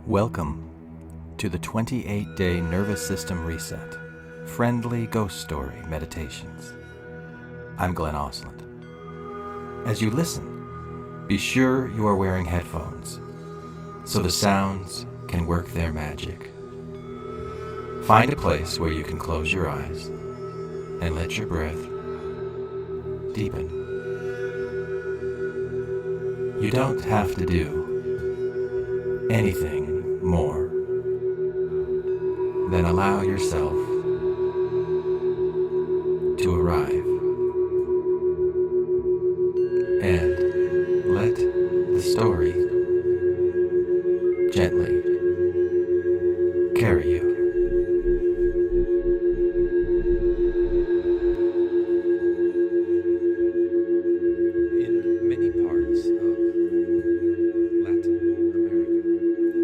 Welcome to the 28-day Nervous System Reset, Friendly Ghost Story Meditations. I'm Glenn Osland. As you listen, be sure you are wearing headphones so the sounds can work their magic. Find a place where you can close your eyes and let your breath deepen. You don't have to do anything more than allow yourself to arrive and let the story gently carry you.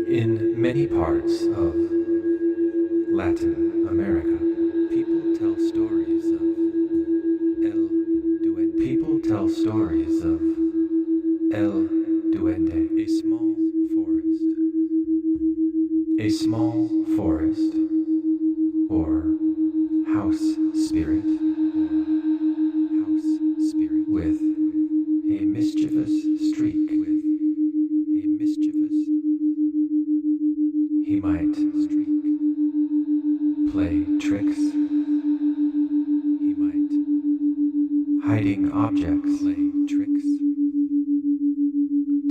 In many parts of Latin America, people tell stories of El Duende. People tell stories of El Duende, a small forest, or house spirit, with a mischievous streak. He might play tricks. He might hiding objects,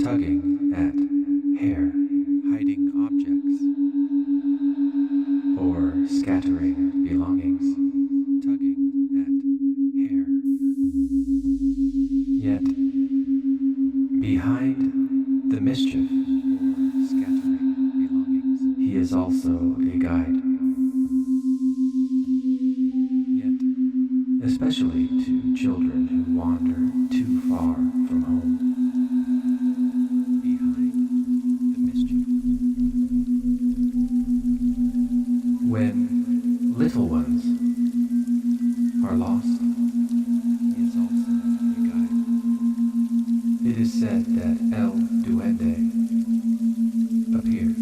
tugging at hair, or scattering belongings, Yet, behind the mischief, he is also a guide, especially to children who wander too far from home. When little ones are lost, he is also a guide. It is said that El Duende appears,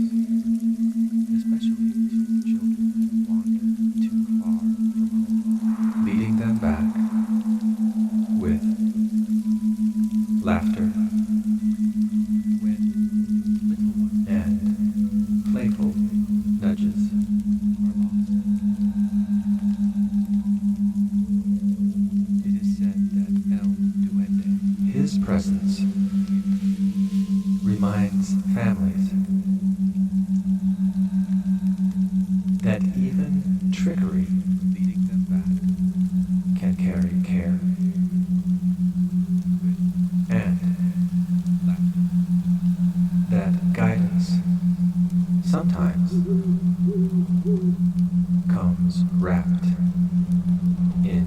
especially to children who wander too far from home, leading them back with laughter and playful nudges. It is said that El Duende, his presence, reminds families that even trickery leading them back can carry care and that guidance sometimes comes wrapped in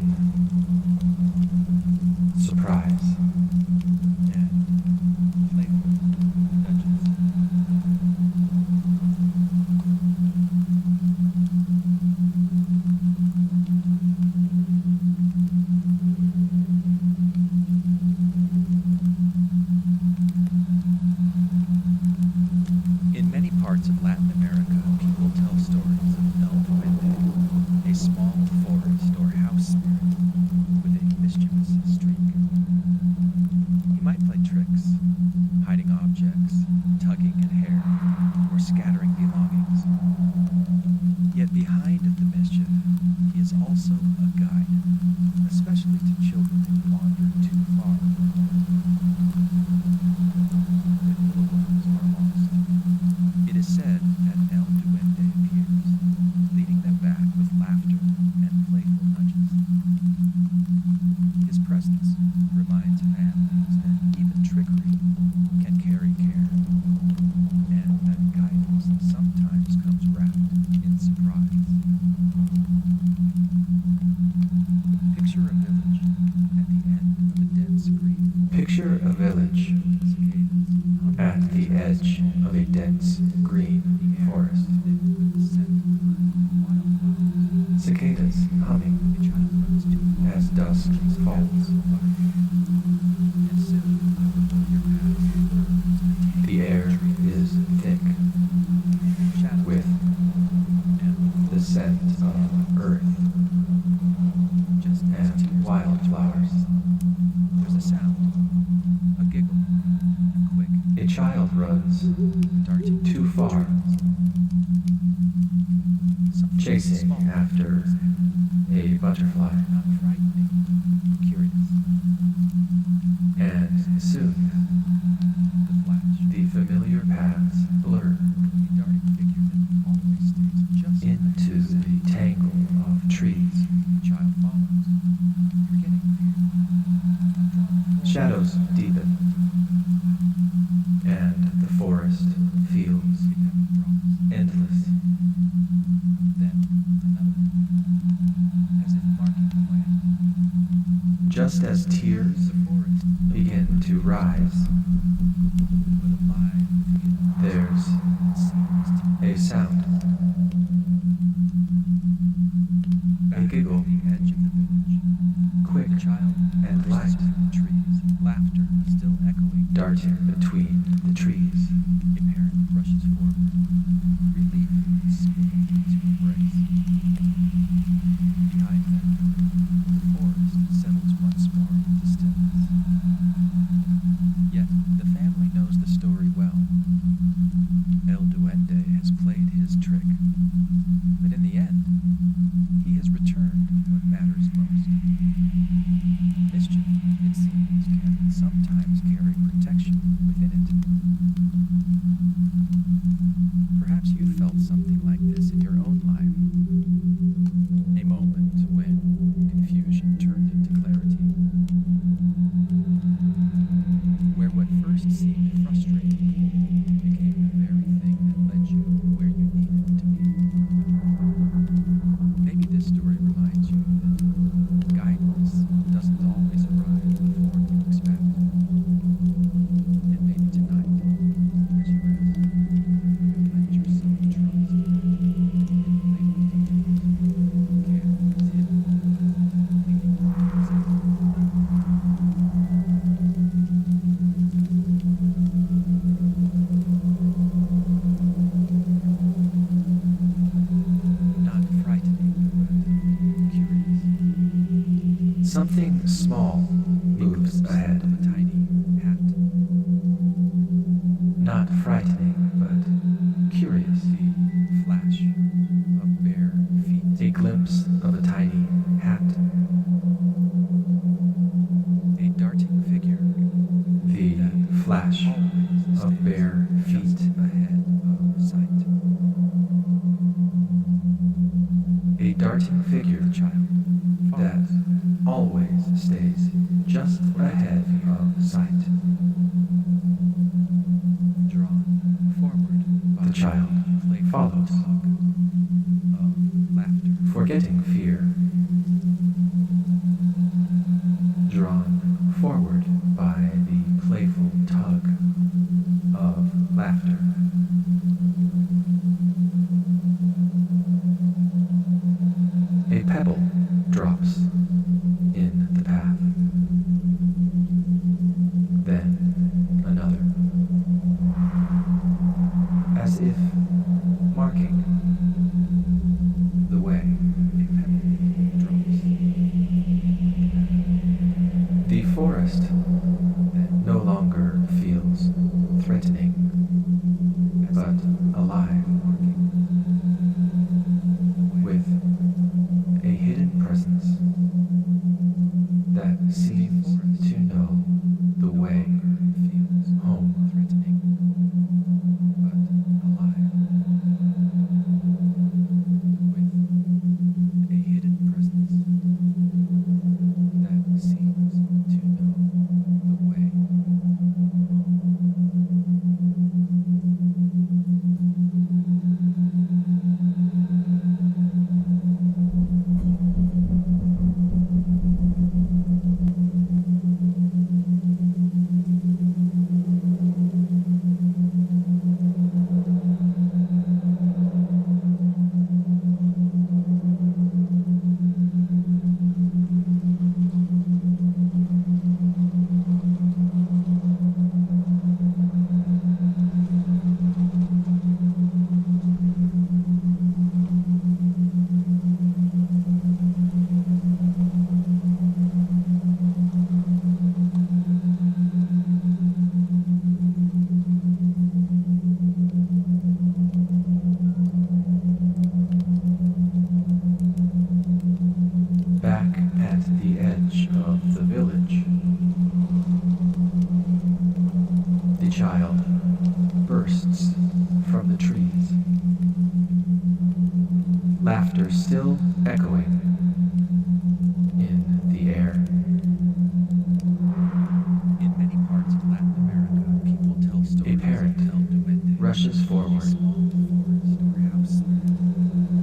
surprise and playful nudges. In many parts of Latin America, people tell stories of El Duende, a small forest or house spirit with a mischievous streak. He might play tricks, hiding objects, tugging at hair, or scattering belongings. Yet behind the mischief, he is also a guide, especially to children who wander too far. When little ones are lost, it is said that El Duende appears, leading them back with laughter and playful nudges. His presence reminds families that even trickery can carry care, and that guidance sometimes comes wrapped in surprise. Picture a village at the end of a dense green forest. Picture a village at the edge of a dense green forest. Cicadas humming as dusk falls. The air is thick A child runs darting too far, something chasing small, after a butterfly, not frightening, curious. and soon The flash, the familiar paths blur a darting figure that always stays just into the tangle of trees. the child follows, forgetting fear. Drawn forward, Shadows deepen, and the forest feels the pebble drops. endless. Then another, as if marking the way. Just as tears The forest begin to rise, but alive with hidden there's it seems to a sound, back a giggle, at the edge of the village. quick The child and bursts light, from the trees, laughter still echoing. darting between the trees. A parent rushes forward, relief spilling into embrace. Behind them, the forest settles once more into stillness. Yet the family knows the story well. El Duende has played his trick, but in the end, he has returned what matters most. Mischief, it seems, can sometimes carry protection within it. Perhaps you felt something like this in your own life. A moment when confusion turned into clarity. Where what first seemed frustrating became the very thing that led you where you needed to be. Maybe this story reminds you that guidance doesn't always arrive in the form you expect. And maybe tonight, as you rest, let yourself trust in playful details, candles hidden, leading towards not frightening, but curious. Something small moves ahead, Of a tiny hat, not frightening, but curious. the flash of bare feet, A glimpse of a tiny hat, a darting figure the flash always of stays bare just feet, ahead of sight. a darting figure The child that follows, always stays just ahead of sight. drawn forward by The child playful follows, tug of laughter. forgetting fear, drawn forward by the playful tug of laughter. A pebble drops in the path, then another, as if marking the way. A pebble drops. The forest no longer feels threatening, but alive, with a hidden presence that seems to know the way Feels home. threatening, but alive. With a hidden presence that seems to know the way home. bursts from the trees, laughter still echoing in the air. In many parts of Latin America, people tell stories A parent of El Duende, rushes a forward, small forest or house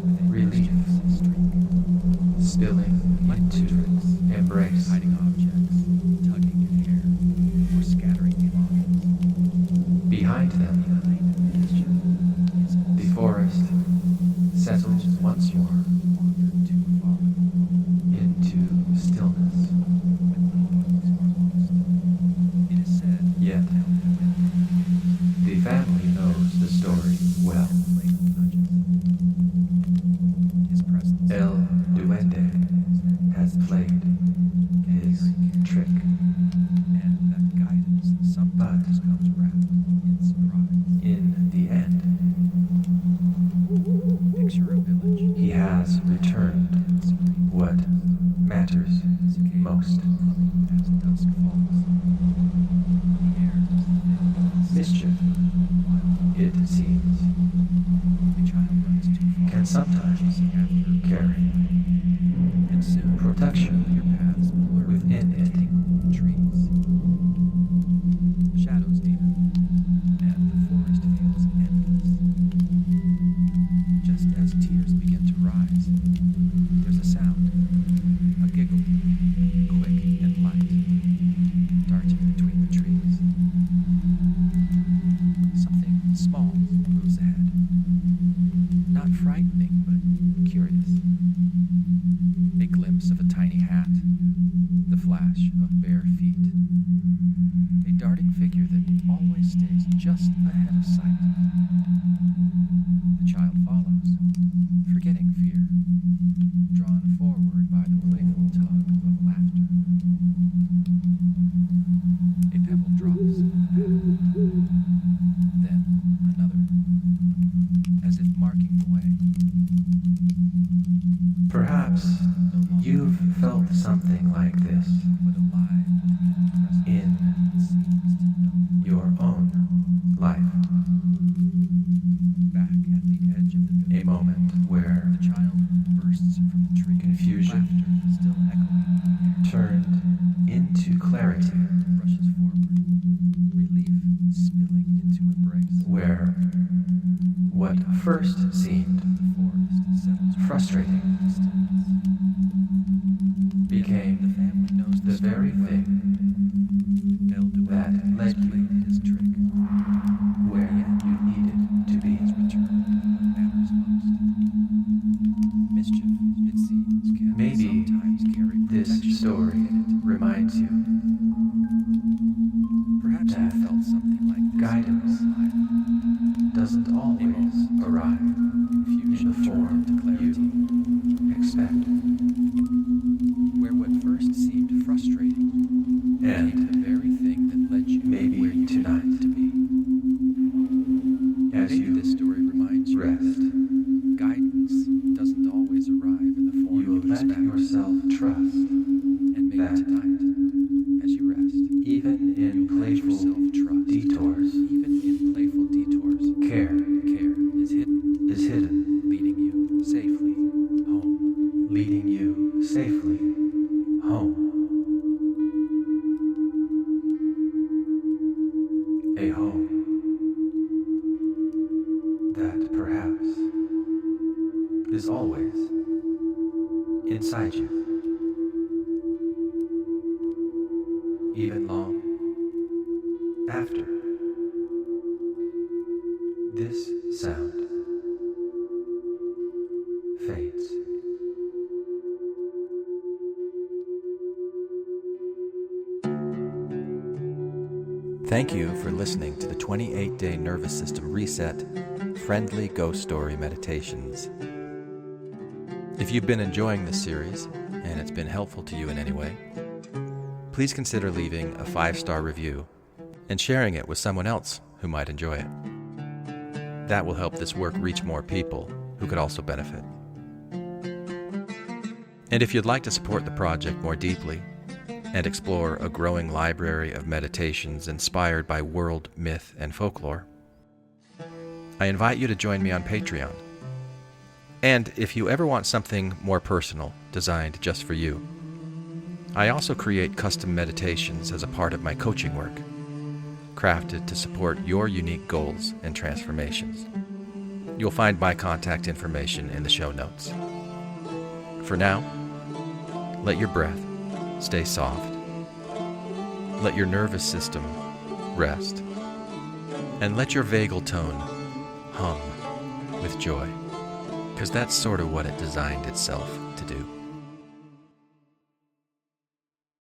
with a relief, mischievous streak. spilling into tricks, embrace. hiding objects, tugging at hair, or scattering belongings. Behind them, the forest settles once more Wandered too far, into stillness. when little ones are lost. It is said Yet, the family knows the story well. playful nudges. His presence El Duende has played his trick, and that guidance sometimes comes wrapped in surprise. in the end. Picture a village. He has returned what matters most. As dusk falls, the air is thick, Mischief, it seems, a child runs too far, can sometimes chasing after, carry and soon protection familiar paths blur within into it. tangled trees. Shadows deepen, and the forest feels endless. Just as tears begin to rise, there's a sound, a giggle, quick and light, darting between the trees. Something small moves ahead. Not frightening, but curious. A glimpse of a tiny hat, the flash of bare feet. A darting figure that always stays just ahead of sight. The child follows, forgetting fear, drawn forward by the playful tug of laughter. A pebble drops in the path, then another, as if marking the way. Perhaps No longer you've felt something like this but alive with hidden presence in that seems to know your own life. back at the edge of the A village. moment where The child bursts from the tree. Confusion Laughter still echoing in the air. turned into clarity, Rushes forward. Relief spilling into embrace. where what first seemed The forest settles frustrating into stillness. became The family knows the story very well. thing El Duende that has led you played his trick. where you needed to be. His return matters most. Mischief, it seems, can Maybe sometimes carry This protection story in it. reminds you Perhaps you that felt something like this guidance in your own life. doesn't always arrive in Confusion the turned form into clarity, you expect. where what first seemed frustrating became And the very thing that led you maybe where you tonight, needed to be. as Maybe you this story reminds you rest, that guidance doesn't always arrive in the form you you let expect. yourself trust And maybe that tonight, as you rest, even in you'll let yourself playful trust. detours, Even in playful detours, care care is hidden, leading you safely home. safely home. A home that perhaps is always inside you, even long after this sound fades. Thank you for listening to the 28-Day Nervous System Reset Friendly Ghost Story Meditations. If you've been enjoying this series, and it's been helpful to you in any way, please consider leaving a 5-star review and sharing it with someone else who might enjoy it. That will help this work reach more people who could also benefit. And if you'd like to support the project more deeply and explore a growing library of meditations inspired by world myth and folklore, I invite you to join me on Patreon. And if you ever want something more personal, designed just for you, I also create custom meditations as a part of my coaching work, crafted to support your unique goals and transformations. You'll find my contact information in the show notes. For now, let your breath stay soft. Let your nervous system rest. And let your vagal tone hum with joy, because that's sort of what it designed itself to do.